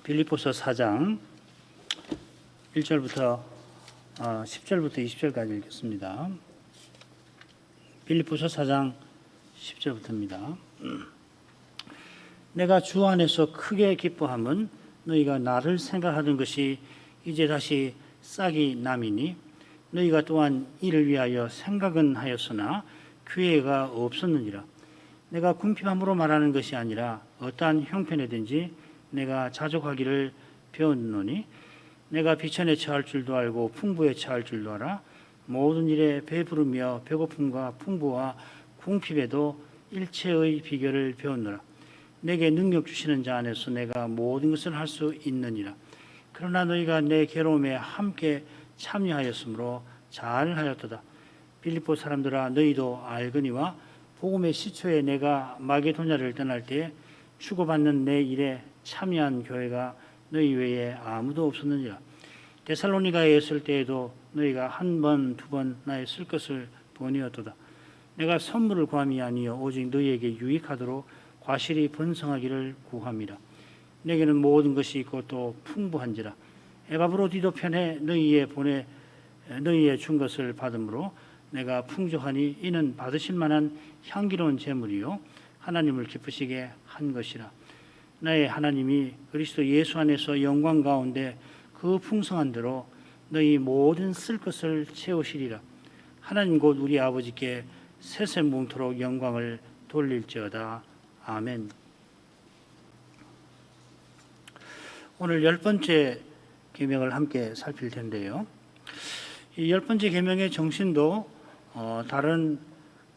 빌립보서 4장 1절부터 10절부터 20절까지 읽겠습니다. 빌립보서 4장 10절부터입니다. 내가 주 안에서 크게 기뻐함은 너희가 나를 생각하던 것이 이제 다시 싹이 남이니 너희가 또한 이를 위하여 생각은 하였으나 기회가 없었느니라. 내가 궁핍함으로 말하는 것이 아니라 어떠한 형편에든지 내가 자족하기를 배웠노니 내가 비천에 처할 줄도 알고 풍부에 처할 줄도 알아. 모든 일에 배부르며 배고픔과 풍부와 궁핍에도 일체의 비결을 배웠노라. 내게 능력 주시는 자 안에서 내가 모든 것을 할 수 있느니라. 그러나 너희가 내 괴로움에 함께 참여하였으므로 잘하였도다. 빌립보 사람들아, 너희도 알거니와 복음의 시초에 내가 마게도냐를 떠날 때에 주고받는 내 일에 참여한 교회가 너희 외에 아무도 없었느니라. 데살로니가에 있을 때에도 너희가 한 번, 두 번 나의 쓸 것을 보내었도다. 내가 선물을 구함이 아니요 오직 너희에게 유익하도록 과실이 번성하기를 구함이라. 내게는 모든 것이 있고 또 풍부한지라. 에바브로디도 편에 너희에 준 것을 받음으로 내가 풍족하니 이는 받으실 만한 향기로운 제물이요 하나님을 기쁘시게 한 것이라. 나의 하나님이 그리스도 예수 안에서 영광 가운데 그 풍성한 대로 너희 모든 쓸 것을 채우시리라. 하나님 곧 우리 아버지께 세세무궁토록 영광을 돌릴지어다. 아멘. 오늘 10번째 계명을 함께 살필 텐데요. 이 10번째 계명의 정신도 다른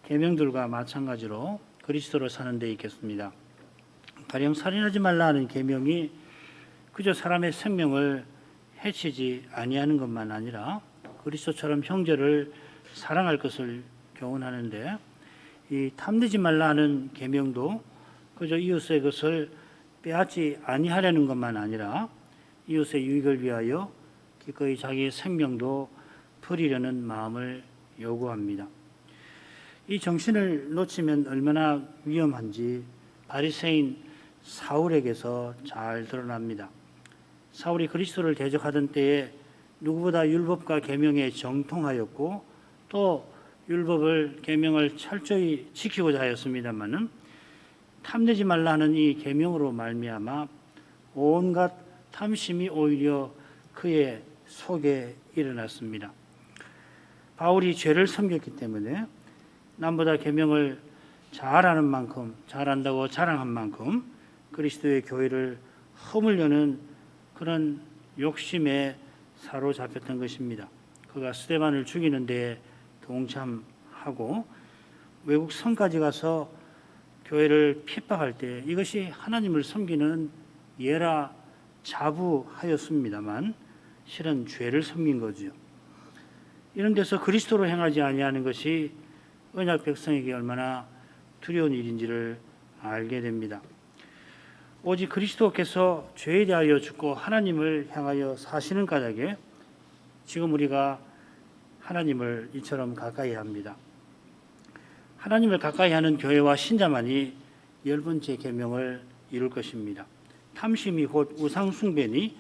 계명들과 마찬가지로 그리스도로 사는 데 있겠습니다. 가령 살인하지 말라 하는 계명이 그저 사람의 생명을 해치지 아니하는 것만 아니라 그리스도처럼 형제를 사랑할 것을 교훈하는데, 이 탐내지 말라 하는 계명도 그저 이웃의 것을 빼앗지 아니하려는 것만 아니라 이웃의 유익을 위하여 기꺼이 자기의 생명도 버리려는 마음을 요구합니다. 이 정신을 놓치면 얼마나 위험한지 바리새인 사울에게서 잘 드러납니다. 사울이 그리스도를 대적하던 때에 누구보다 율법과 계명에 정통하였고 또 율법을 계명을 철저히 지키고자 하였습니다마는 탐내지 말라 하는 이 계명으로 말미암아 온갖 탐심이 오히려 그의 속에 일어났습니다. 바울이 죄를 섬겼기 때문에 남보다 계명을 잘하는 만큼, 잘한다고 자랑한 만큼 그리스도의 교회를 허물려는 그런 욕심에 사로잡혔던 것입니다. 그가 스데반을 죽이는 데 동참하고 외국 성까지 가서 교회를 핍박할 때 이것이 하나님을 섬기는 예라 자부하였습니다만 실은 죄를 섬긴 거죠. 이런 데서 그리스도로 행하지 아니하는 것이 언약 백성에게 얼마나 두려운 일인지를 알게 됩니다. 오직 그리스도께서 죄에 대하여 죽고 하나님을 향하여 사시는 까닭에 지금 우리가 하나님을 이처럼 가까이 합니다. 하나님을 가까이 하는 교회와 신자만이 10번째 계명을 이룰 것입니다. 탐심이 곧 우상 숭배니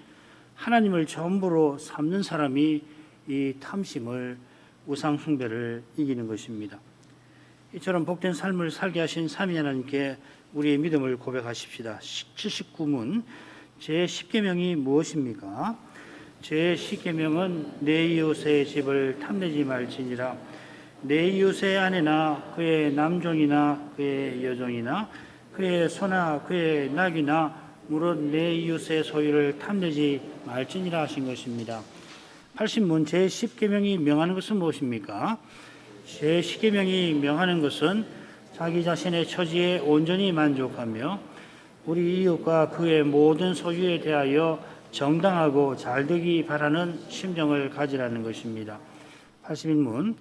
하나님을 전부로 삼는 사람이 이 탐심을, 우상 숭배를 이기는 것입니다. 이처럼 복된 삶을 살게 하신 삼위 하나님께 우리의 믿음을 고백하십시다. 79문 제10계명이 무엇입니까? 제10계명은 내 이웃의 집을 탐내지 말지니라. 내 이웃의 아내나 그의 남종이나 그의 여종이나 그의 소나 그의 낙이나 무릇 내 이웃의 소유를 탐내지 말지니라 하신 것입니다. 80문 제10계명이 명하는 것은 무엇입니까? 제10계명이 명하는 것은 자기 자신의 처지에 온전히 만족하며 우리 이웃과 그의 모든 소유에 대하여 정당하고 잘되기 바라는 심정을 가지라는 것입니다. 81문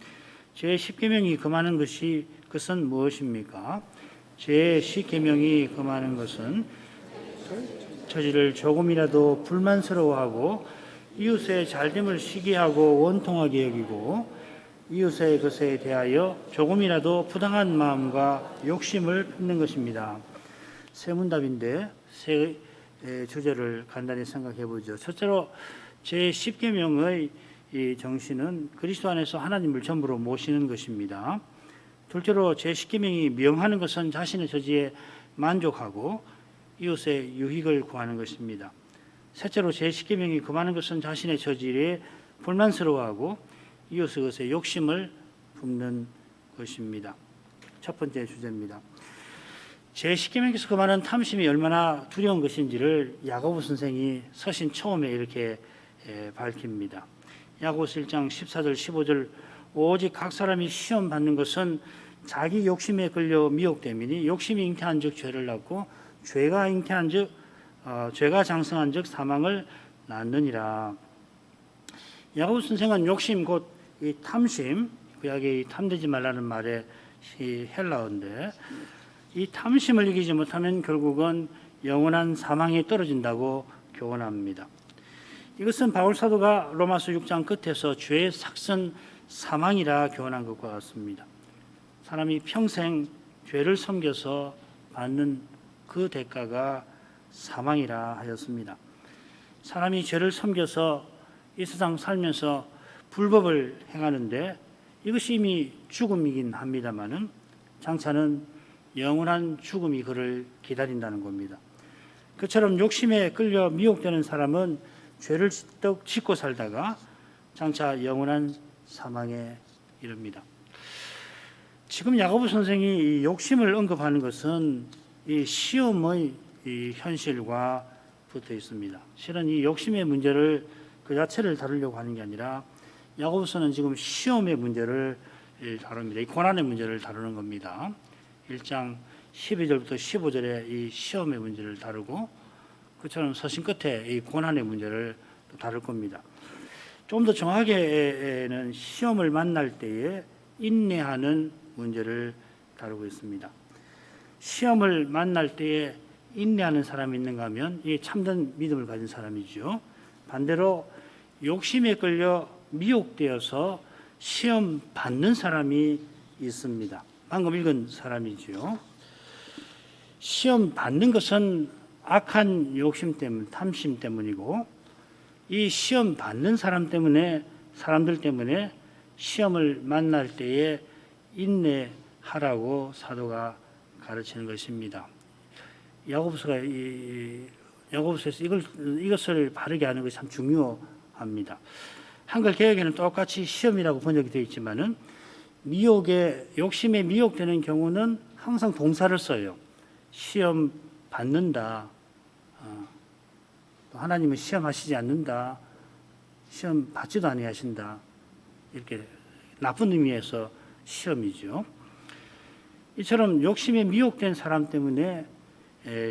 제10계명이 금하는 것은 무엇입니까? 제10계명이 금하는 것은 처지를 조금이라도 불만스러워하고 이웃의 잘됨을 시기하고 원통하게 여기고 이웃의 것에 대하여 조금이라도 부당한 마음과 욕심을 품는 것입니다. 세 문답인데 주제를 간단히 생각해 보죠. 첫째로 제10계명의 이 정신은 그리스도 안에서 하나님을 전부로 모시는 것입니다. 둘째로 제10계명이 명하는 것은 자신의 처지에 만족하고 이웃의 유익을 구하는 것입니다. 셋째로 제10계명이 금하는 것은 자신의 처지에 불만스러워하고 이웃의 것에 욕심을 품는 것입니다. 첫 번째 주제입니다. 제10계명에서 금하는 탐심이 얼마나 두려운 것인지를 야고보 선생이 서신 처음에 이렇게 밝힙니다. 야고보서 1장 14절 15절 오직 각 사람이 시험 받는 것은 자기 욕심에 끌려 미혹됨이니 욕심이 잉태한즉 죄를 낳고 죄가 잉태한즉 죄가 장성한즉 사망을 낳느니라. 야고보 선생은 욕심 곧 이 탐심, 구약의 탐되지 말라는 말의 이 헬라어인데 이 탐심을 이기지 못하면 결국은 영원한 사망에 떨어진다고 교훈합니다. 이것은 바울 사도가 로마서 6장 끝에서 죄의 삭선 사망이라 교훈한 것과 같습니다. 사람이 평생 죄를 섬겨서 받는 그 대가가 사망이라 하였습니다. 사람이 죄를 섬겨서 이 세상 살면서 불법을 행하는데 이것이 이미 죽음이긴 합니다마는 장차는 영원한 죽음이 그를 기다린다는 겁니다. 그처럼 욕심에 끌려 미혹되는 사람은 죄를 짓고 살다가 장차 영원한 사망에 이릅니다. 지금 야고보 선생이 이 욕심을 언급하는 것은 이 시험의 이 현실과 붙어 있습니다. 실은 이 욕심의 문제를 그 자체를 다루려고 하는 게 아니라 야고보서는 지금 시험의 문제를 다룹니다. 이 고난의 문제를 다루는 겁니다. 1장 12절부터 15절에 이 시험의 문제를 다루고 그처럼 서신 끝에 이 고난의 문제를 다룰 겁니다. 좀 더 정확하게는 시험을 만날 때에 인내하는 문제를 다루고 있습니다. 시험을 만날 때에 인내하는 사람이 있는가 하면 이 참된 믿음을 가진 사람이죠. 반대로 욕심에 끌려 미혹되어서 시험 받는 사람이 있습니다. 방금 읽은 사람이죠. 시험 받는 것은 악한 욕심 때문, 탐심 때문이고 이 시험 받는 사람들 때문에 시험을 만날 때에 인내하라고 사도가 가르치는 것입니다. 야고보서에서 이것을 바르게 하는 것이 참 중요합니다. 한글 개역에는 똑같이 시험이라고 번역이 되어 있지만은 욕심에 미혹되는 경우는 항상 동사를 써요. 시험 받는다. 또 하나님은 시험하시지 않는다. 시험 받지도 아니하신다. 이렇게 나쁜 의미에서 시험이죠. 이처럼 욕심에 미혹된 사람 때문에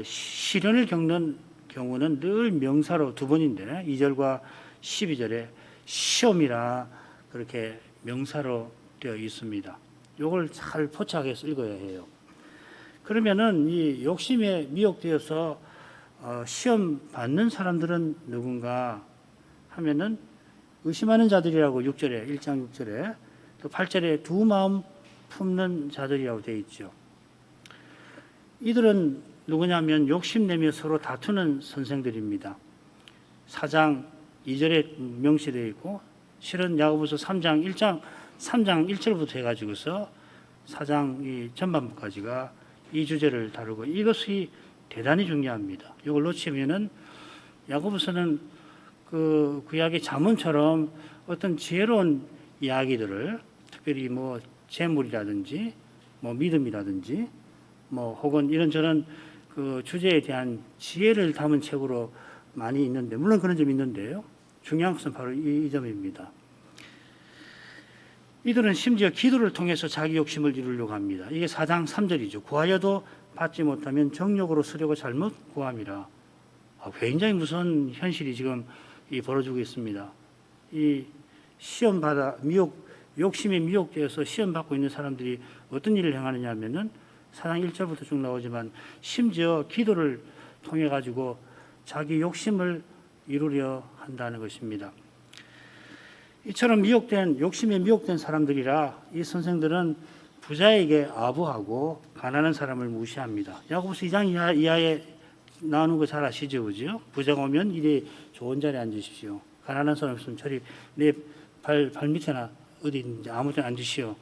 시련을 겪는 경우는 늘 명사로 두 번인데 2절과 12절에 시험이라 그렇게 명사로 되어 있습니다. 이걸 잘 포착해서 읽어야 해요. 그러면은 이 욕심에 미혹되어서 시험 받는 사람들은 누군가 하면은 의심하는 자들이라고 6절에 1장 6절에 또 8절에 두 마음 품는 자들이라고 되어 있죠. 이들은 누구냐면 욕심내며 서로 다투는 선생들입니다. 4장 2절에 명시되어 있고 실은 야고보서 3장 1절부터 해가지고서 4장 이 전반부까지가 이 주제를 다루고 이것이 대단히 중요합니다. 이걸 놓치면은 야고보서는 그 구약의 잠언처럼 어떤 지혜로운 이야기들을 특별히 뭐 재물이라든지 뭐 믿음이라든지 뭐 혹은 이런저런 그 주제에 대한 지혜를 담은 책으로 많이 있는데 물론 그런 점이 있는데요. 중요한 것은 바로 이 점입니다. 이들은 심지어 기도를 통해서 자기 욕심을 이루려고 합니다. 이게 4장 3절이죠. 구하여도 받지 못하면 정욕으로 쓰려고 잘못 구함이라. 굉장히 무서운 현실이 지금 벌어지고 있습니다. 이 시험 받아 욕심에 미혹되어서 시험 받고 있는 사람들이 어떤 일을 행하느냐 하면은 4장 1절부터 쭉 나오지만 심지어 기도를 통해 가지고 자기 욕심을 이루려 한다는 것입니다. 이처럼 욕심에 미혹된 사람들이라 이 선생들은 부자에게 아부하고 가난한 사람을 무시합니다. 야고보서 2장 이하의 나오는 거 잘 아시죠, 그죠? 부자가 오면 이래 좋은 자리에 앉으십시오. 가난한 사람 있으면 저리 내 발 밑에나 어디 이제 아무 데나 앉으시오.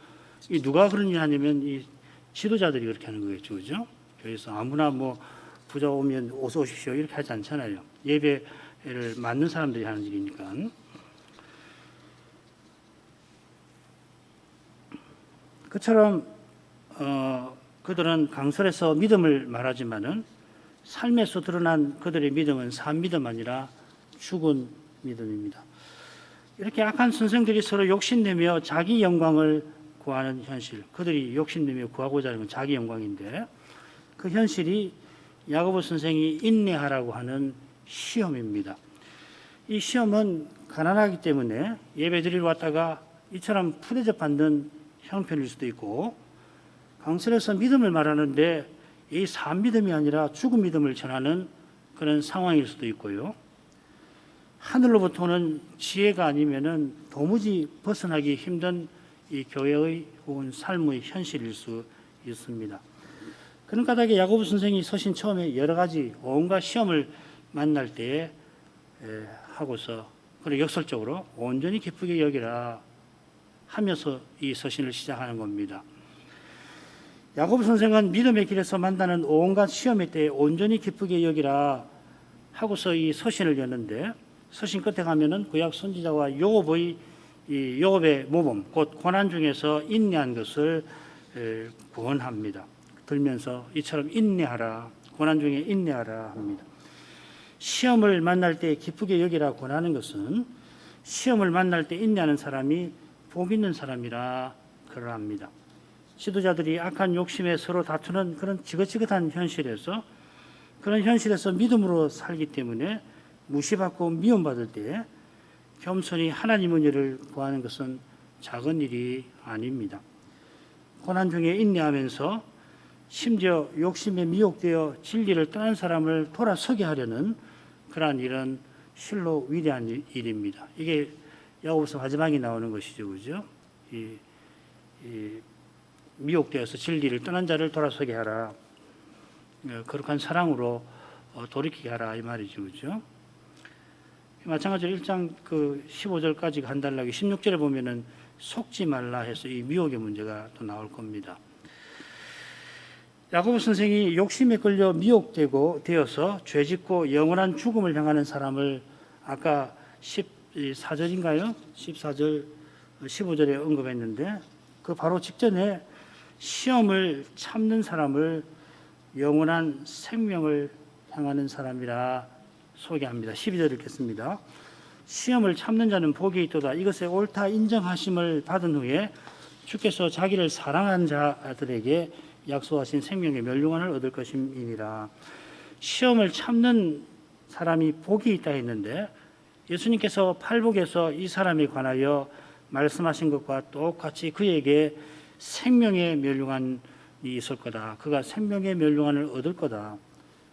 이 누가 그런 일 하냐면 이 지도자들이 그렇게 하는 거겠죠, 그죠? 그래서 아무나 뭐 부자 오면 어서 오십시오 이렇게 하지 않잖아요. 예배를 맡는 사람들이 하는 일이니까. 그처럼 그들은 강설에서 믿음을 말하지만은 삶에서 드러난 그들의 믿음은 산 믿음 아니라 죽은 믿음입니다. 이렇게 악한 선생들이 서로 욕심내며 자기 영광을 구하는 현실, 그들이 욕심내며 구하고자 하는 건 자기 영광인데 그 현실이 야고보 선생이 인내하라고 하는 시험입니다. 이 시험은 가난하기 때문에 예배 드리러 왔다가 이처럼 푸대접 받는 형편일 수도 있고, 강설에서 믿음을 말하는데 이 산 믿음이 아니라 죽은 믿음을 전하는 그런 상황일 수도 있고요. 하늘로부터 오는 지혜가 아니면은 도무지 벗어나기 힘든 이 교회의 혹은 삶의 현실일 수 있습니다. 그런 까닭에 야고보 선생이 서신 처음에 여러 가지 온갖 시험을 만날 때에 하고서 그런 역설적으로 온전히 기쁘게 여기라 하면서 이 서신을 시작하는 겁니다. 야고보 선생은 믿음의 길에서 만나는 온갖 시험의 때에 온전히 기쁘게 여기라 하고서 이 서신을 여는데, 서신 끝에 가면은 구약 선지자와 요업의 모범, 곧 고난 중에서 인내한 것을 구원합니다. 들면서 이처럼 인내하라, 고난 중에 인내하라 합니다. 시험을 만날 때 기쁘게 여기라 권하는 것은 시험을 만날 때 인내하는 사람이 복 있는 사람이라 그러합니다. 지도자들이 악한 욕심에 서로 다투는 그런 지긋지긋한 현실에서, 그런 현실에서 믿음으로 살기 때문에 무시받고 미움받을 때 겸손히 하나님의 은혜를 구하는 것은 작은 일이 아닙니다. 고난 중에 인내하면서 심지어 욕심에 미혹되어 진리를 떠난 사람을 돌아서게 하려는 그러한 일은 실로 위대한 일입니다. 이게 야고보서 마지막에 나오는 것이죠, 그죠? 이 미혹되어서 진리를 떠난 자를 돌아서게 하라. 거룩한 사랑으로 돌이키게 하라 이 말이죠, 그죠? 마찬가지로 1장 15절까지 간단하게 16절에 보면은 속지 말라 해서 이 미혹의 문제가 또 나올 겁니다. 야고보 선생이 욕심에 끌려 되어서 죄짓고 영원한 죽음을 향하는 사람을 아까 14절인가요? 14절, 15절에 언급했는데 그 바로 직전에 시험을 참는 사람을 영원한 생명을 향하는 사람이라 소개합니다. 12절 읽겠습니다. 시험을 참는 자는 복이 있도다. 이것에 옳다 인정하심을 받은 후에 주께서 자기를 사랑한 자들에게 약속하신 생명의 멸류관을 얻을 것임이니라. 시험을 참는 사람이 복이 있다 했는데 예수님께서 팔복에서 이 사람에 관하여 말씀하신 것과 똑같이 그에게 생명의 멸류관이 있을 거다. 그가 생명의 멸류관을 얻을 거다.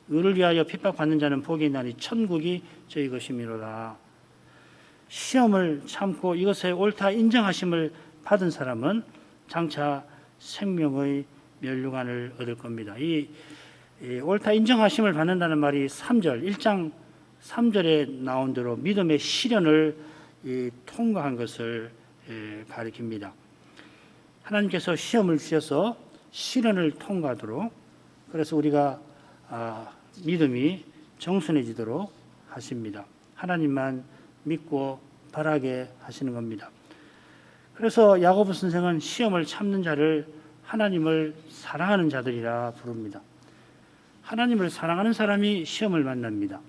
의를 위하여 핍박받는 자는 복이 있나니 천국이 저희 것이미로다. 시험을 참고 이것에 옳다 인정하심을 받은 사람은 장차 생명의 멸류관을 얻을 겁니다. 이 옳다 인정하심을 받는다는 말이 3절, 1장 3절에 나온 대로 믿음의 시련을 통과한 것을 가리킵니다. 하나님께서 시험을 주셔서 시련을 통과하도록, 그래서 우리가 믿음이 정순해지도록 하십니다. 하나님만 믿고 바라게 하시는 겁니다. 그래서 야고보 선생은 시험을 참는 자를 하나님을 사랑하는 자들이라 부릅니다. 하나님을 사랑하는 사람이 시험을 만납니다.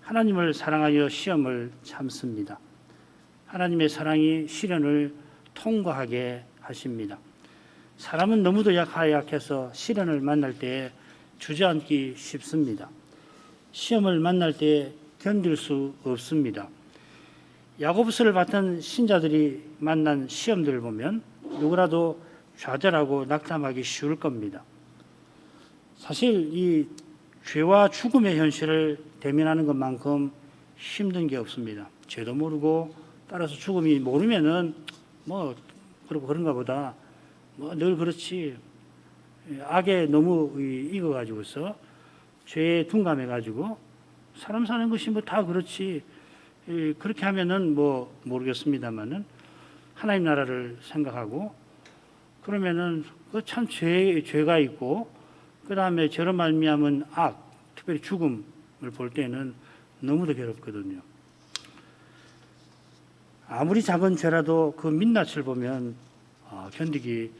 하나님을 사랑하여 시험을 참습니다. 하나님의 사랑이 시련을 통과하게 하십니다. 사람은 너무도 약해서 시련을 만날 때 주저앉기 쉽습니다. 시험을 만날 때 견딜 수 없습니다. 야고보서를 받던 신자들이 만난 시험들을 보면 누구라도 좌절하고 낙담하기 쉬울 겁니다. 사실 이 죄와 죽음의 현실을 대면하는 것만큼 힘든 게 없습니다. 죄도 모르고 따라서 죽음이 모르면은 뭐 그런가 보다, 뭐 늘 그렇지, 악에 너무 익어가지고서 죄에 둔감해가지고 사람 사는 것이 뭐 다 그렇지 그렇게 하면은 뭐 모르겠습니다만은 하나님 나라를 생각하고 그러면은 그 참 죄가 있고 그 다음에 죄로 말미암은 악, 특별히 죽음을 볼 때는 너무도 괴롭거든요. 아무리 작은 죄라도 그 민낯을 보면 견디기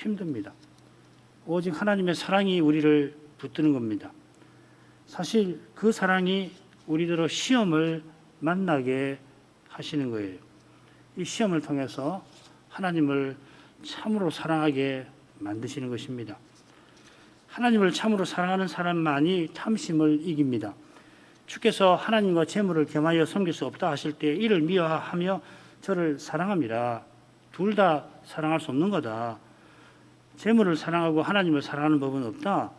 힘듭니다. 오직 하나님의 사랑이 우리를 붙드는 겁니다. 사실 그 사랑이 우리들의 시험을 만나게 하시는 거예요. 이 시험을 통해서 하나님을 참으로 사랑하게 만드시는 것입니다. 하나님을 참으로 사랑하는 사람만이 탐심을 이깁니다. 주께서 하나님과 재물을 겸하여 섬길 수 없다 하실 때 이를 미워하며 저를 사랑함이라. 둘 다 사랑할 수 없는 거다. 재물을 사랑하고 하나님을 사랑하는 법은 없다.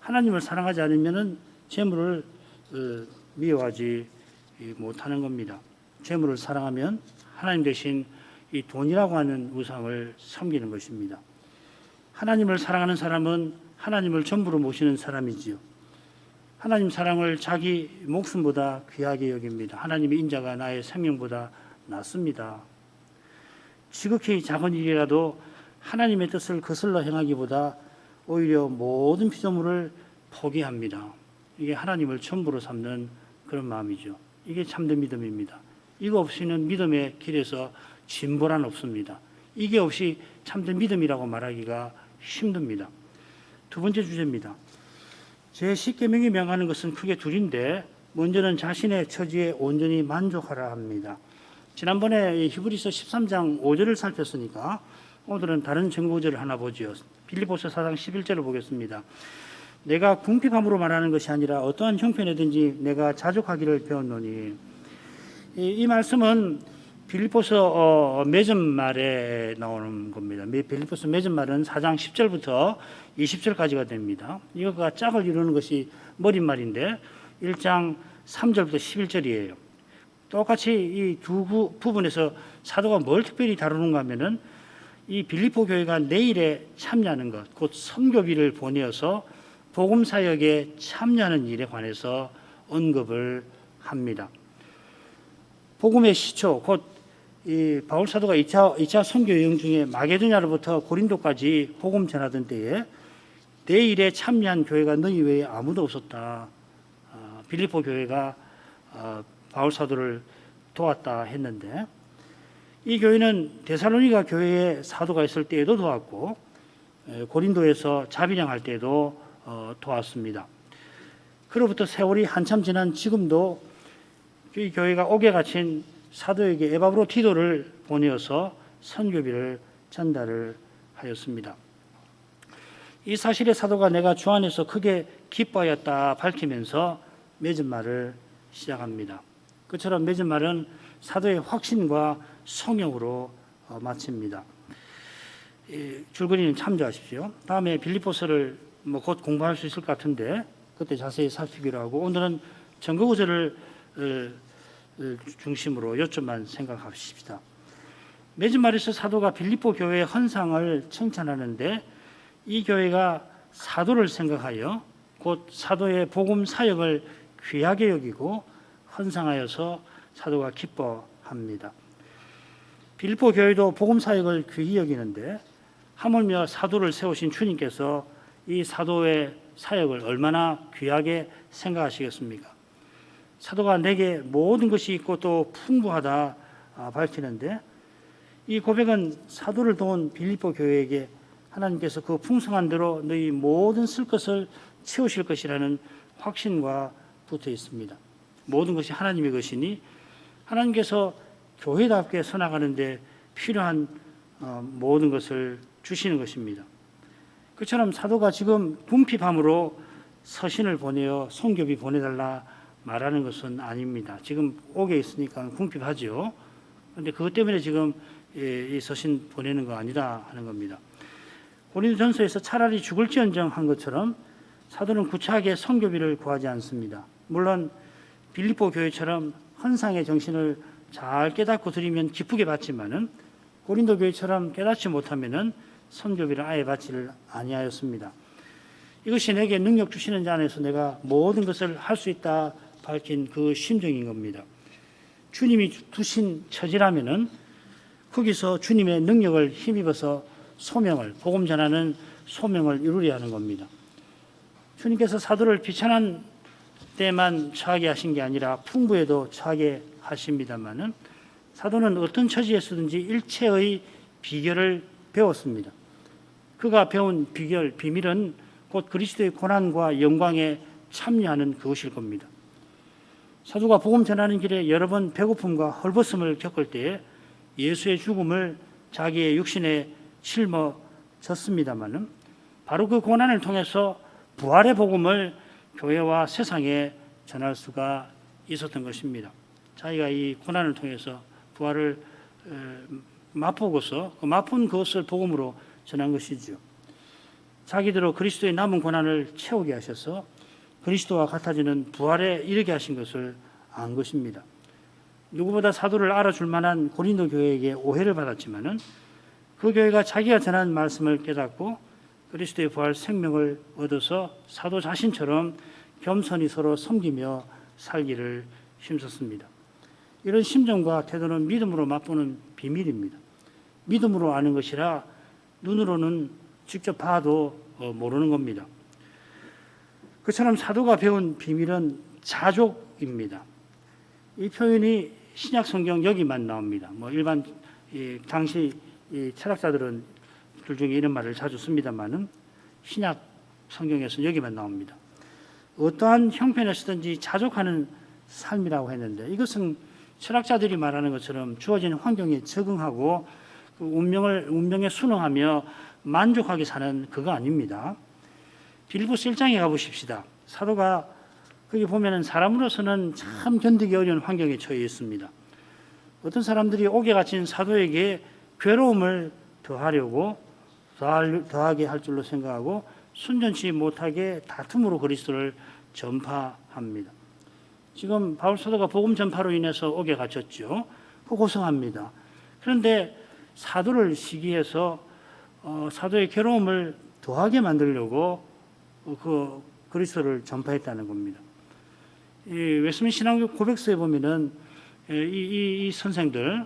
하나님을 사랑하지 않으면은 재물을 미워하지 못하는 겁니다. 재물을 사랑하면 하나님 대신 이 돈이라고 하는 우상을 섬기는 것입니다. 하나님을 사랑하는 사람은 하나님을 전부로 모시는 사람이지요. 하나님 사랑을 자기 목숨보다 귀하게 여깁니다. 하나님의 인자가 나의 생명보다 낫습니다. 지극히 작은 일이라도 하나님의 뜻을 거슬러 행하기보다 오히려 모든 피조물을 포기합니다. 이게 하나님을 전부로 삼는 그런 마음이죠. 이게 참된 믿음입니다. 이거 없이는 믿음의 길에서 진보란 없습니다. 이게 없이 참된 믿음이라고 말하기가 힘듭니다. 두 번째 주제입니다. 제10계명이 명하는 것은 크게 둘인데 먼저는 자신의 처지에 온전히 만족하라 합니다. 지난번에 히브리서 13장 5절을 살폈으니까 오늘은 다른 증거구절을 하나 보지요. 빌립보서 4장 11절을 보겠습니다. 내가 궁핍함으로 말하는 것이 아니라 어떠한 형편이든지 내가 자족하기를 배웠노니. 이 말씀은 빌립보서 맺은말에 나오는 겁니다. 빌립보서 맺은말은 4장 10절부터 20절까지가 됩니다. 이거가 짝을 이루는 것이 머릿말인데 1장 3절부터 11절이에요. 똑같이 이 두 부분에서 사도가 뭘 특별히 다루는가 하면은 이 빌립보 교회가 내일에 참여하는 것, 곧 선교비를 보내어서 복음 사역에 참여하는 일에 관해서 언급을 합니다. 복음의 시초, 곧 이 바울 사도가 2차 선교 여행 중에 마게도냐로부터 고린도까지 복음 전하던 때에 내일에 참여한 교회가 너희 외에 아무도 없었다. 빌립보 교회가 바울 사도를 도왔다 했는데 이 교회는 데살로니가 교회에 사도가 있을 때에도 도왔고 고린도에서 자비량할 때도 도왔습니다. 그로부터 세월이 한참 지난 지금도 이 교회가 옥에 갇힌 사도에게 에바브로 티도를 보내어서 선교비를 전달을 하였습니다. 이 사실에 사도가 내가 주 안에서 크게 기뻐하였다 밝히면서 맺은 말을 시작합니다. 그처럼 맺은 말은 사도의 확신과 성령으로 마칩니다. 줄거리는 참조하십시오. 다음에 빌립보서를 곧 공부할 수 있을 것 같은데 그때 자세히 살피기로 하고 오늘은 증거구절을 중심으로 요점만 생각하십시다. 맺은 말에서 사도가 빌립보 교회의 헌상을 칭찬하는데 이 교회가 사도를 생각하여 곧 사도의 복음 사역을 귀하게 여기고 헌상하여서 사도가 기뻐합니다. 빌립보 교회도 복음 사역을 귀히 여기는데 하물며 사도를 세우신 주님께서 이 사도의 사역을 얼마나 귀하게 생각하시겠습니까? 사도가 내게 모든 것이 있고 또 풍부하다 밝히는데 이 고백은 사도를 도운 빌립보 교회에게 하나님께서 그 풍성한 대로 너희 모든 쓸 것을 채우실 것이라는 확신과 붙어 있습니다. 모든 것이 하나님의 것이니 하나님께서 교회답게 서나가는데 필요한 모든 것을 주시는 것입니다. 그처럼 사도가 지금 궁핍함으로 서신을 보내어 선교비 보내달라 말하는 것은 아닙니다. 지금 옥에 있으니까 궁핍하죠. 그런데 그것 때문에 지금 이 서신 보내는 거 아니다 하는 겁니다. 고린도전서에서 차라리 죽을지언정 한 것처럼 사도는 구차하게 선교비를 구하지 않습니다. 물론 빌립보 교회처럼 헌상의 정신을 잘 깨닫고 드리면 기쁘게 받지만은 고린도 교회처럼 깨닫지 못하면은 선교비를 아예 받지를 아니하였습니다. 이것이 내게 능력 주시는 자 안에서 내가 모든 것을 할 수 있다 밝힌 그 심정인 겁니다. 주님이 두신 처지라면은 거기서 주님의 능력을 힘입어서 소명을, 복음 전하는 소명을 이루려 하는 겁니다. 주님께서 사도를 비천한 때만 처하게 하신 게 아니라 풍부에도 처하게 하십니다마는 사도는 어떤 처지에서든지 일체의 비결을 배웠습니다. 그가 배운 비밀은 곧 그리스도의 고난과 영광에 참여하는 그것일 겁니다. 사도가 복음 전하는 길에 여러 번 배고픔과 헐벗음을 겪을 때에 예수의 죽음을 자기의 육신에 짊어졌습니다마는 바로 그 고난을 통해서 부활의 복음을 교회와 세상에 전할 수가 있었던 것입니다. 자기가 이 고난을 통해서 부활을 맛보고서 그 맛본 그것을 복음으로 전한 것이죠. 자기대로 그리스도의 남은 고난을 채우게 하셔서 그리스도와 같아지는 부활에 이르게 하신 것을 안 것입니다. 누구보다 사도를 알아줄 만한 고린도 교회에게 오해를 받았지만은 그 교회가 자기가 전한 말씀을 깨닫고 그리스도의 부활 생명을 얻어서 사도 자신처럼 겸손히 서로 섬기며 살기를 힘썼습니다. 이런 심정과 태도는 믿음으로 맛보는 비밀입니다. 믿음으로 아는 것이라 눈으로는 직접 봐도 모르는 겁니다. 그처럼 사도가 배운 비밀은 자족입니다. 이 표현이 신약 성경 여기만 나옵니다. 일반 당시 철학자들은 둘 중에 이런 말을 자주 씁니다만은 신약 성경에서는 여기만 나옵니다. 어떠한 형편에서든지 자족하는 삶이라고 했는데 이것은 철학자들이 말하는 것처럼 주어진 환경에 적응하고 그 운명에 순응하며 만족하게 사는 그거 아닙니다. 빌립보서 1장에 가보십시다. 사도가 거기 보면은 사람으로서는 참 견디기 어려운 환경에 처해 있습니다. 어떤 사람들이 옥에 갇힌 사도에게 괴로움을 더하게 할 줄로 생각하고 순전치 못하게 다툼으로 그리스도를 전파합니다. 지금 바울 사도가 복음 전파로 인해서 옥에 갇혔죠. 고생합니다. 그런데 사도를 시기해서 사도의 괴로움을 더하게 만들려고 그 그리스도를 전파했다는 겁니다. 이 웨스민스터 신앙교 고백서에 보면은 이 선생들,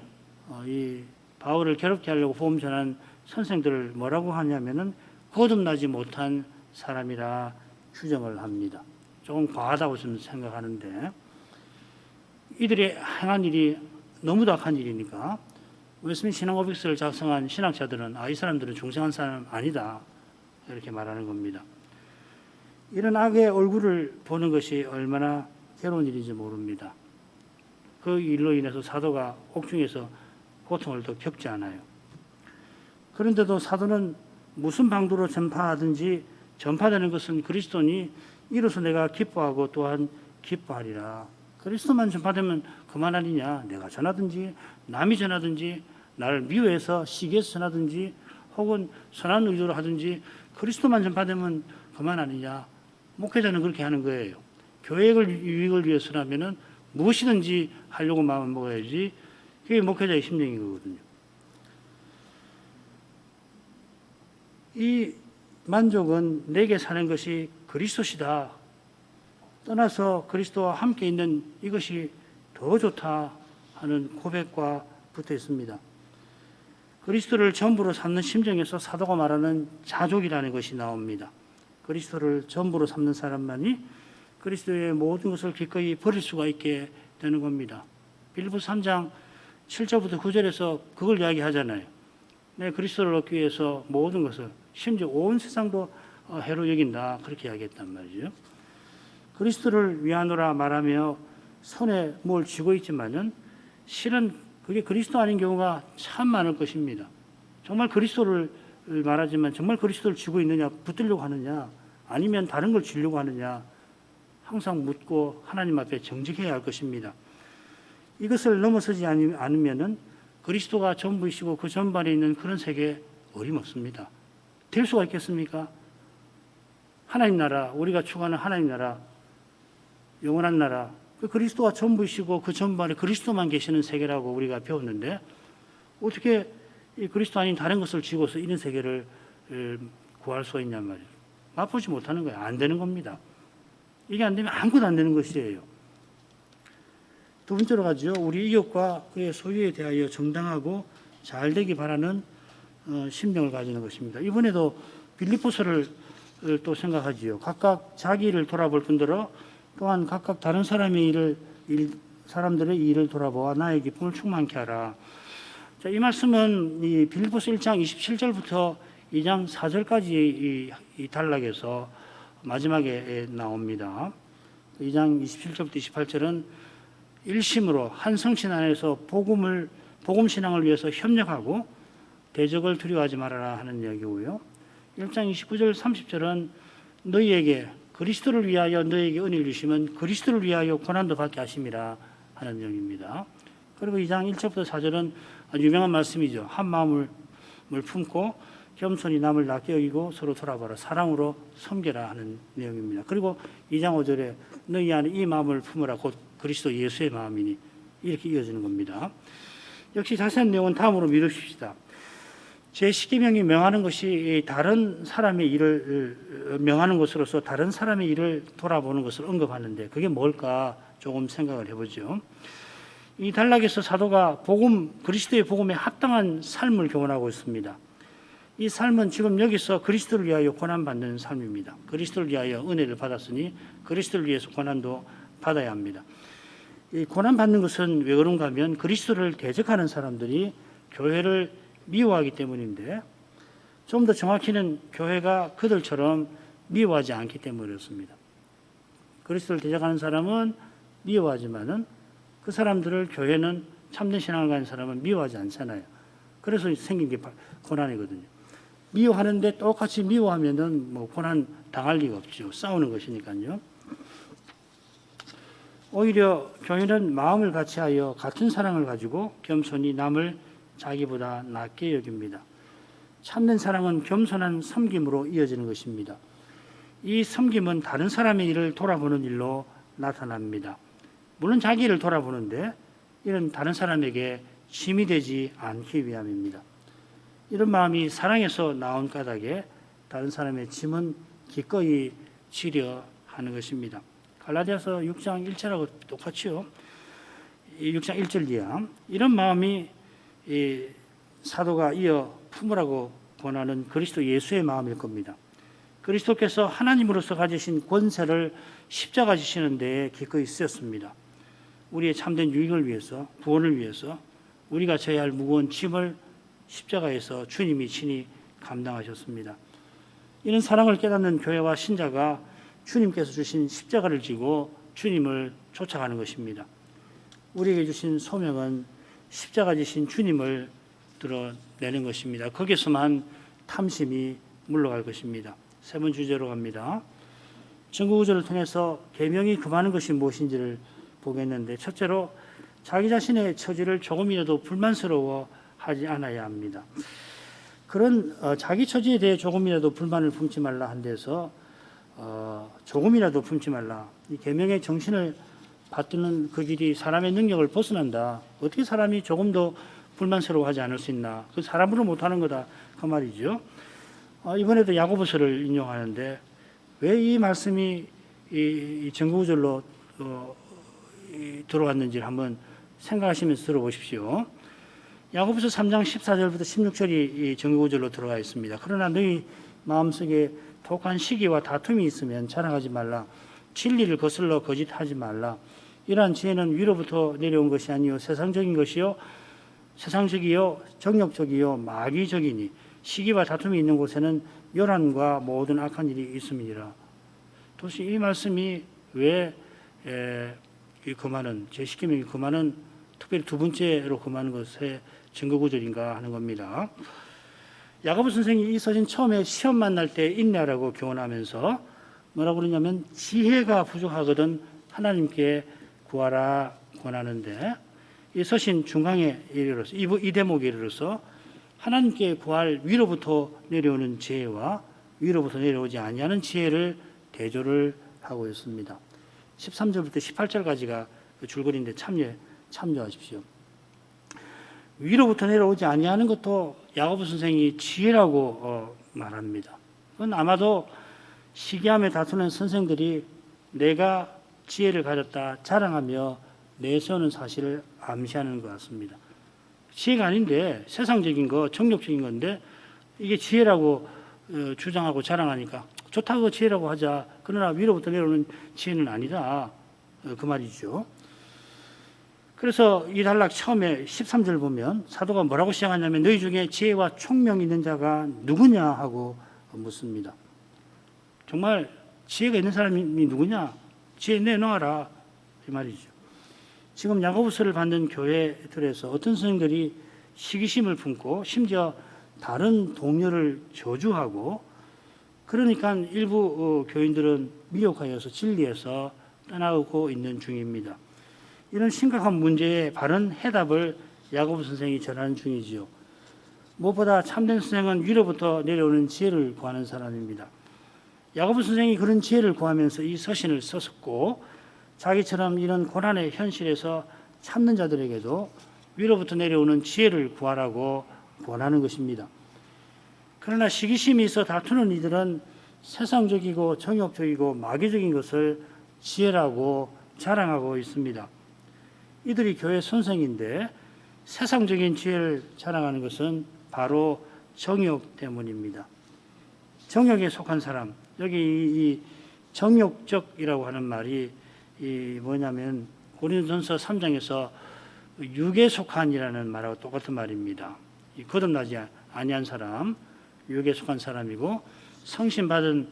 이 바울을 괴롭게 하려고 복음 전한 선생들을 뭐라고 하냐면은 거듭나지 못한 사람이라 규정을 합니다. 조금 과하다고 좀 생각하는데 이들이 행한 일이 너무도 악한 일이니까 웨스민스터 신앙 고백서를 작성한 신학자들은 이 사람들은 중생한 사람 아니다 이렇게 말하는 겁니다. 이런 악의 얼굴을 보는 것이 얼마나 괴로운 일인지 모릅니다. 그 일로 인해서 사도가 옥중에서 고통을 더 겪지 않아요. 그런데도 사도는 무슨 방도로 전파하든지 전파되는 것은 그리스도니 이로써 내가 기뻐하고 또한 기뻐하리라. 그리스도만 전파되면 그만 아니냐. 내가 전하든지 남이 전하든지 나를 미워해서 시기해서 전하든지 혹은 선한 의도로 하든지 그리스도만 전파되면 그만 아니냐. 목회자는 그렇게 하는 거예요. 교회의 유익을 위해서라면은 무엇이든지 하려고 마음 먹어야지. 그게 목회자의 심정인 거거든요. 이 만족은 내게 사는 것이 그리스도시다. 떠나서 그리스도와 함께 있는 이것이 더 좋다 하는 고백과 붙어 있습니다. 그리스도를 전부로 삼는 심정에서 사도가 말하는 자족이라는 것이 나옵니다. 그리스도를 전부로 삼는 사람만이 그리스도의 모든 것을 기꺼이 버릴 수가 있게 되는 겁니다. 빌립보서 3장 7절부터 9절에서 그걸 이야기하잖아요. 내 그리스도를 얻기 위해서 모든 것을 심지어 온 세상도 해로 여긴다 그렇게 이야기했단 말이죠. 그리스도를 위하노라 말하며 손에 뭘 쥐고 있지만은 실은 그게 그리스도 아닌 경우가 참 많을 것입니다. 정말 그리스도를 말하지만 정말 그리스도를 쥐고 있느냐, 붙들려고 하느냐, 아니면 다른 걸 쥐려고 하느냐 항상 묻고 하나님 앞에 정직해야 할 것입니다. 이것을 넘어서지 않으면은 그리스도가 전부이시고 그 전반에 있는 그런 세계 어림없습니다. 될 수가 있겠습니까? 하나님 나라, 우리가 추구하는 하나님 나라, 영원한 나라, 그 그리스도가 전부이시고 그 전반에 그리스도만 계시는 세계라고 우리가 배웠는데 어떻게 이 그리스도 아닌 다른 것을 쥐고서 이런 세계를 구할 수가 있냔 말이에요. 맛보지 못하는 거예요. 안 되는 겁니다. 이게 안 되면 아무것도 안 되는 것이에요. 두 번째로 가죠. 우리 이웃과 그의 소유에 대하여 정당하고 잘 되기 바라는 심령을 가지는 것입니다. 이번에도 빌립보서를 또 생각하지요. 각각 자기 일을 돌아볼 뿐더러 또한 각각 다른 사람들의 일을 돌아보아 나의 기쁨을 충만케 하라. 자, 이 말씀은 이 빌립보서 1장 27절부터 2장 4절까지 이 단락에서 마지막에 나옵니다. 2장 27절부터 28절은 일심으로 한 성신 안에서 복음 신앙을 위해서 협력하고 대적을 두려워하지 말아라 하는 이야기고요. 1장 29절 30절은 너희에게 그리스도를 위하여 너희에게 은혜를 주시면 그리스도를 위하여 고난도 받게 하심이라 하는 내용입니다. 그리고 2장 1절부터 4절은 아주 유명한 말씀이죠. 한 마음을 품고 겸손히 남을 낮게 여기고 서로 돌아봐라. 사랑으로 섬겨라 하는 내용입니다. 그리고 2장 5절에 너희 안에 이 마음을 품으라. 곧 그리스도 예수의 마음이니 이렇게 이어지는 겁니다. 역시 자세한 내용은 다음으로 미루십시다. 제10계명이 명하는 것이 다른 사람의 일을 명하는 것으로서 다른 사람의 일을 돌아보는 것을 언급하는데 그게 뭘까 조금 생각을 해보죠. 이 단락에서 사도가 그리스도의 복음에 합당한 삶을 교훈하고 있습니다. 이 삶은 지금 여기서 그리스도를 위하여 고난받는 삶입니다. 그리스도를 위하여 은혜를 받았으니 그리스도를 위해서 고난도 받아야 합니다. 이 고난받는 것은 왜 그런가 하면 그리스도를 대적하는 사람들이 교회를 미워하기 때문인데 좀 더 정확히는 교회가 그들처럼 미워하지 않기 때문에 그렇습니다. 그리스도를 대적하는 사람은 미워하지만은 그 사람들을 교회는 참된 신앙을 가진 사람은 미워하지 않잖아요. 그래서 생긴 게 고난이거든요. 미워하는데 똑같이 미워하면은 뭐 고난 당할 리가 없죠. 싸우는 것이니까요. 오히려 교회는 마음을 같이하여 같은 사랑을 가지고 겸손히 남을 자기보다 낮게 여깁니다. 참된 사랑은 겸손한 섬김으로 이어지는 것입니다. 이 섬김은 다른 사람의 일을 돌아보는 일로 나타납니다. 물론 자기 일을 돌아보는데 이런 다른 사람에게 짐이 되지 않기 위함입니다. 이런 마음이 사랑에서 나온 까닭에 다른 사람의 짐은 기꺼이 지려 하는 것입니다. 갈라디아서 6장 1절하고 똑같이요. 6장 1절 이하 이런 마음이 사도가 이어 품으라고 권하는 그리스도 예수의 마음일 겁니다. 그리스도께서 하나님으로서 가지신 권세를 십자가 지시는 데에 기꺼이 쓰였습니다. 우리의 참된 유익을 위해서, 구원을 위해서 우리가 져야 할 무거운 짐을 십자가에서 주님이 친히 감당하셨습니다. 이런 사랑을 깨닫는 교회와 신자가 주님께서 주신 십자가를 지고 주님을 쫓아가는 것입니다. 우리에게 주신 소명은 십자가 지신 주님을 드러내는 것입니다. 거기서만 탐심이 물러갈 것입니다. 세 번 주제로 갑니다. 전구구절을 통해서 계명이 금하는 것이 무엇인지를 보겠는데 첫째로 자기 자신의 처지를 조금이라도 불만스러워하지 않아야 합니다. 그런 자기 처지에 대해 조금이라도 불만을 품지 말라 한 데서 조금이라도 품지 말라. 이 계명의 정신을 받드는 그 길이 사람의 능력을 벗어난다. 어떻게 사람이 조금도 불만스러워하지 않을 수 있나? 그 사람으로 못하는 거다. 그 말이죠. 이번에도 야고보서를 인용하는데 왜 이 말씀이 이 전구구절로 들어왔는지를 한번 생각하시면서 들어보십시오. 야고보서 3장 14절부터 16절이 이 전구구절로 들어가 있습니다. 그러나 너희 마음속에 독한 시기와 다툼이 있으면 자랑하지 말라. 진리를 거슬러 거짓하지 말라. 이러한 지혜는 위로부터 내려온 것이 아니요 세상적이요 정욕적이요 마귀적이니 시기와 다툼이 있는 곳에는 요란과 모든 악한 일이 있음이니라. 도대체 이 말씀이 왜 금하는 제10계명이 금하는 특별히 두 번째로 금하는 것의 증거구절인가 하는 겁니다. 야고보 선생이 이 서신 처음에 시험 만날 때 인내하라고 교훈하면서 뭐라고 그러냐면 지혜가 부족하거든 하나님께 구하라 권하는데 이 서신 중앙에 이르러서 이 대목에 이르러서 하나님께 구할 위로부터 내려오는 지혜와 위로부터 내려오지 아니하는 지혜를 대조를 하고 있습니다. 13절부터 18절까지가 그 줄거리인데 참조하십시오. 위로부터 내려오지 아니하는 것도 야고보 선생이 지혜라고 말합니다. 그건 아마도 시기함에 다투는 선생들이 내가 지혜를 가졌다 자랑하며 내세우는 사실을 암시하는 것 같습니다. 지혜가 아닌데 세상적인 거, 정욕적인 건데 이게 지혜라고 주장하고 자랑하니까 좋다고 지혜라고 하자. 그러나 위로부터 내려오는 지혜는 아니다. 그 말이죠. 그래서 이 단락 처음에 13절 보면 사도가 뭐라고 시작하냐면 너희 중에 지혜와 총명이 있는 자가 누구냐 하고 묻습니다. 정말 지혜가 있는 사람이 누구냐? 지혜 내놓아라. 이 말이죠. 지금 야고보서를 받는 교회들에서 어떤 선생들이 시기심을 품고 심지어 다른 동료를 저주하고 그러니까 일부 교인들은 미혹하여서 진리에서 떠나고 있는 중입니다. 이런 심각한 문제에 바른 해답을 야고보 선생이 전하는 중이지요. 무엇보다 참된 선생은 위로부터 내려오는 지혜를 구하는 사람입니다. 야고보 선생이 그런 지혜를 구하면서 이 서신을 썼고 자기처럼 이런 고난의 현실에서 참는 자들에게도 위로부터 내려오는 지혜를 구하라고 권하는 것입니다. 그러나 시기심이 있어 다투는 이들은 세상적이고 정욕적이고 마귀적인 것을 지혜라고 자랑하고 있습니다. 이들이 교회 선생인데 세상적인 지혜를 자랑하는 것은 바로 정욕 때문입니다. 정욕에 속한 사람, 여기 이 정욕적이라고 하는 말이 뭐냐면 고린도전서 3장에서 육에 속한이라는 말하고 똑같은 말입니다. 거듭나지 아니한 사람, 육에 속한 사람이고 성신 받은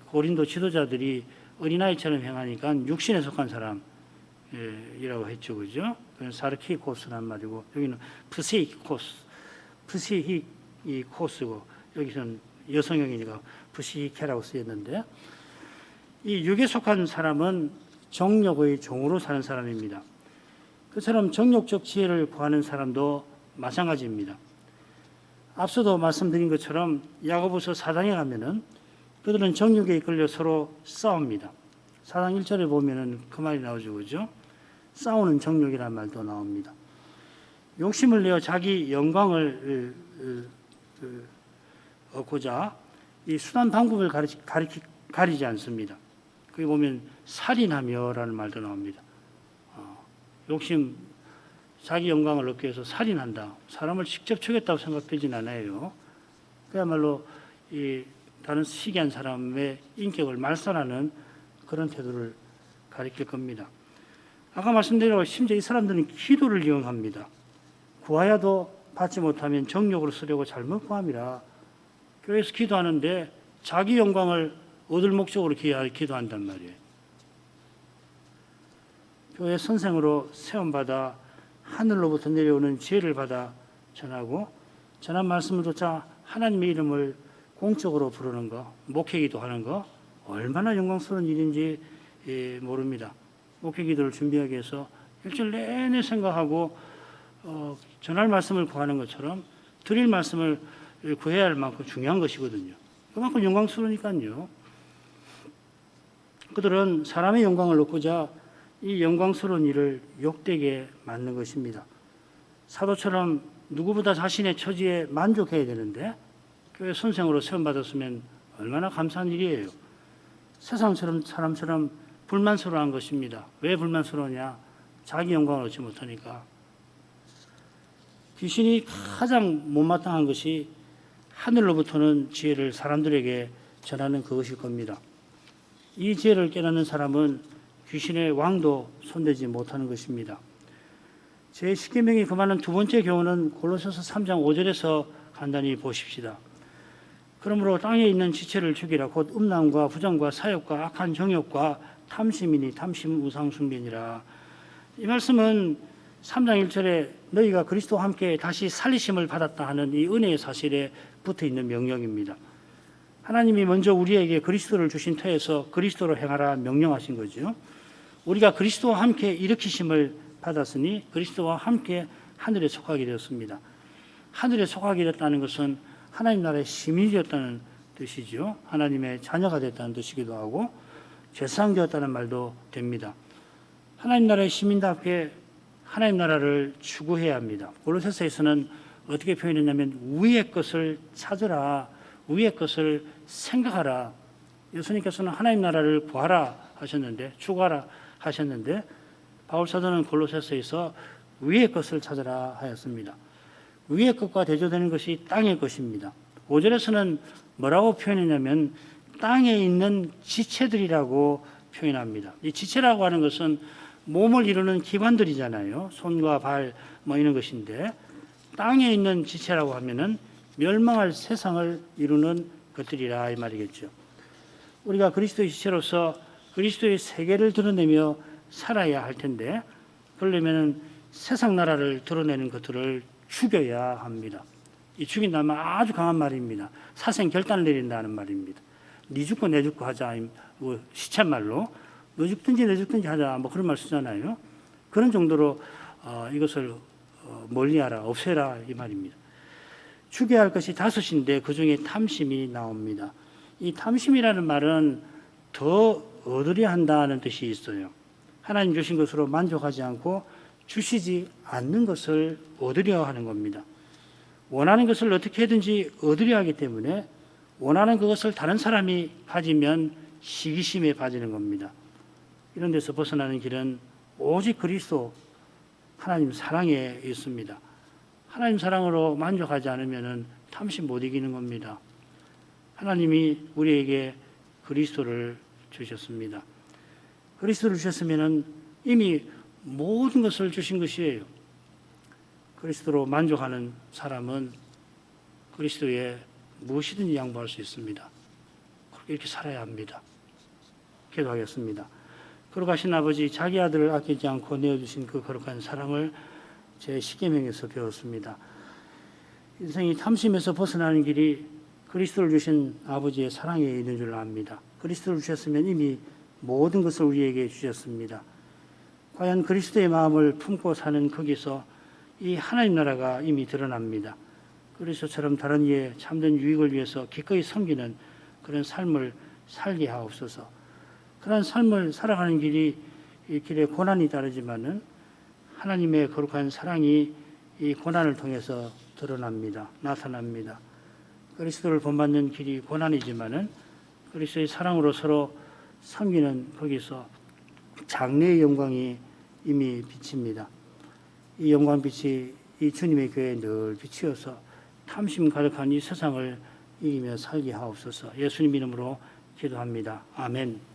고린도 지도자들이 어린아이처럼 행하니까 육신에 속한 사람이라고 했죠, 그죠? 그건 사르키코스란 말이고 여기는 프시히코스고 여기서는 여성형이니까 프시케라고 쓰였는데 이 육에 속한 사람은 정욕의 종으로 사는 사람입니다. 그처럼 정욕적 지혜를 구하는 사람도 마찬가지입니다. 앞서도 말씀드린 것처럼 야고보서 4장에 가면은 그들은 정욕에 이끌려 서로 싸웁니다. 4장 1절에 보면은 그 말이 나오죠, 그죠? 싸우는 정욕이라는 말도 나옵니다. 욕심을 내어 자기 영광을 얻고자 이 수단 방법을 가리지 않습니다. 거기 보면 살인하며라는 말도 나옵니다. 욕심, 자기 영광을 얻기 위해서 살인한다. 사람을 직접 죽였다고 생각되진 않아요. 그야말로 이 다른 시기한 사람의 인격을 말살하는 그런 태도를 가리킬 겁니다. 아까 말씀드린 심지어 이 사람들은 기도를 이용합니다. 구하여도 받지 못하면 정욕으로 쓰려고 잘못 구함이라. 교회에서 기도하는데 자기 영광을 얻을 목적으로 기도한단 말이에요. 교회 선생으로 세움받아 하늘로부터 내려오는 지혜를 받아 전하고 전한 말씀을 듣자 하나님의 이름을 공적으로 부르는 거, 목회기도 하는 거 얼마나 영광스러운 일인지 모릅니다. 목회기도를 준비하기 위해서 일주일 내내 생각하고 전할 말씀을 구하는 것처럼 드릴 말씀을 구해야 할 만큼 중요한 것이거든요. 그만큼 영광스러우니까요. 그들은 사람의 영광을 얻고자 이 영광스러운 일을 욕되게 만든 것입니다. 사도처럼 누구보다 자신의 처지에 만족해야 되는데 교회 선생으로 세움받았으면 얼마나 감사한 일이에요. 세상처럼 사람처럼 불만스러워한 것입니다. 왜 불만스러우냐? 자기 영광을 얻지 못하니까. 귀신이 가장 못마땅한 것이 하늘로부터는 지혜를 사람들에게 전하는 그것일 겁니다. 이 지혜를 깨닫는 사람은 귀신의 왕도 손대지 못하는 것입니다. 제 십계명이 금하는 두 번째 교훈은 골로새서 3장 5절에서 간단히 보십시다. 그러므로 땅에 있는 지체를 죽이라. 곧 음란과 부정과 사욕과 악한 정욕과 탐심이니 탐심 우상 숭배니라. 이 말씀은 3장 1절에 너희가 그리스도와 함께 다시 살리심을 받았다 하는 이 은혜의 사실에 붙어 있는 명령입니다. 하나님이 먼저 우리에게 그리스도를 주신 터에서 그리스도로 행하라 명령하신 거죠. 우리가 그리스도와 함께 일으키심을 받았으니 그리스도와 함께 하늘에 속하게 되었습니다. 하늘에 속하게 됐다는 것은 하나님 나라의 시민이 되었다는 뜻이죠. 하나님의 자녀가 됐다는 뜻이기도 하고 죄상되었다는 말도 됩니다. 하나님 나라의 시민답게 하나님 나라를 추구해야 합니다. 골로새서에서는 어떻게 표현했냐면 위의 것을 찾으라, 위의 것을 생각하라 예수님께서는 하나님 나라를 구하라 하셨는데, 추구하라 하셨는데, 바울 사도는 골로새서에서 위의 것을 찾으라 하였습니다. 위의 것과 대조되는 것이 땅의 것입니다. 5절에서는 뭐라고 표현했냐면 땅에 있는 지체들이라고 표현합니다. 이 지체라고 하는 것은 몸을 이루는 기관들이잖아요. 손과 발 이런 것인데, 땅에 있는 지체라고 하면은 멸망할 세상을 이루는 것들이라 이 말이겠죠. 우리가 그리스도의 지체로서 그리스도의 세계를 드러내며 살아야 할 텐데, 그러려면 세상 나라를 드러내는 것들을 죽여야 합니다. 이 죽인다는 말 아주 강한 말입니다. 사생 결단을 내린다는 말입니다. 네 죽고 내 죽고 하자, 시쳇말로 너 죽든지 내 죽든지 하자, 그런 말 쓰잖아요. 그런 정도로 이것을 멀리하라, 없애라 이 말입니다. 죽여야 할 것이 5인데 그 중에 탐심이 나옵니다. 이 탐심이라는 말은 더 얻으려 한다는 뜻이 있어요. 하나님 주신 것으로 만족하지 않고 주시지 않는 것을 얻으려 하는 겁니다. 원하는 것을 어떻게든지 얻으려 하기 때문에 원하는 그것을 다른 사람이 가지면 시기심에 빠지는 겁니다. 이런 데서 벗어나는 길은 오직 그리스도 하나님 사랑에 있습니다. 하나님 사랑으로 만족하지 않으면 탐심 못 이기는 겁니다. 하나님이 우리에게 그리스도를 주셨습니다. 그리스도를 주셨으면 이미 모든 것을 주신 것이에요. 그리스도로 만족하는 사람은 그리스도에 무엇이든지 양보할 수 있습니다. 이렇게 살아야 합니다. 기도하겠습니다. 거룩하신 아버지, 자기 아들을 아끼지 않고 내어주신 그 거룩한 사랑을 제 십계명에서 배웠습니다. 인생이 탐심에서 벗어나는 길이 그리스도를 주신 아버지의 사랑에 있는 줄 압니다. 그리스도를 주셨으면 이미 모든 것을 우리에게 주셨습니다. 과연 그리스도의 마음을 품고 사는 거기서 이 하나님 나라가 이미 드러납니다. 그리스도처럼 다른 이의 참된 유익을 위해서 기꺼이 섬기는 그런 삶을 살게 하옵소서. 그런 삶을 살아가는 길이 이 길에 고난이 따르지만은 하나님의 거룩한 사랑이 이 고난을 통해서 드러납니다. 나타납니다. 그리스도를 본받는 길이 고난이지만은 그리스도의 사랑으로 서로 섬기는 거기서 장래의 영광이 이미 비칩니다. 이 영광빛이 이 주님의 교회에 늘 비치어서 탐심 가득한 이 세상을 이기며 살게 하옵소서. 예수님 이름으로 기도합니다. 아멘.